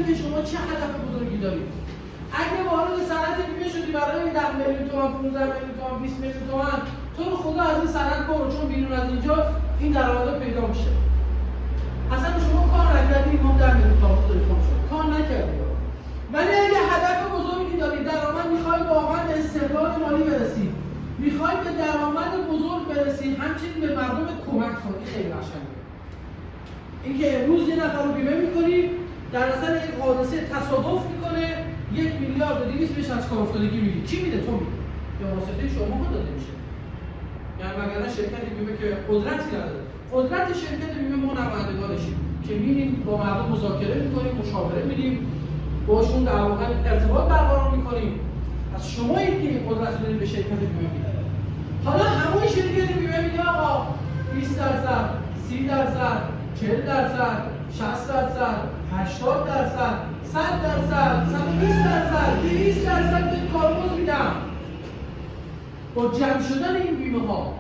که شما چه هدف بزرگی دارید. اگه وارد صنعت بیمه شدی برای 10 میلیون تومان، 15 میلیون تومان، 20 میلیون تومان، تو رو خدا از این صنعت برو، چون بیرون از اینجا این درآمد پیدا میشه. اصلا شما کار نکردی، ما 10 میلیون تومان دارید شد. کار نکردی. ولی اگه هدف بزرگی دارید، درآمد میخواید واقعا به استقلال مالی برسید، میخواید به درآمد بزرگ برسید، همچنین به مردم کمک کنید. خیلی قشنگه. اینکه امروز یه نفر رو بیمه میکنید، در اثر یک حادثه تصادف میکنه، 1 میلیارد و 200 بهش از کار افتادگی میگی. کی میده؟ تو میدی. یا واسطه شما داده میشه. یعنی وگرنه شرکت بیمه که قدرتی نداره. قدرت شرکت بیمه ما نمایندگانشیم که میریم با مردم مذاکره میکنیم، مشاوره میدیم، باشون در واقع ارتباط برقرار میکنیم. از شمایی که این قدرت رو دارید به شرکت بیمه میدید. حالا همون شرکت بیمه میگه آقا 20%، 30%، 40%، 60%، 80%، 100%، 120%، 200%، 200% به کارمز میدم. با جمع شدن این بیمه ها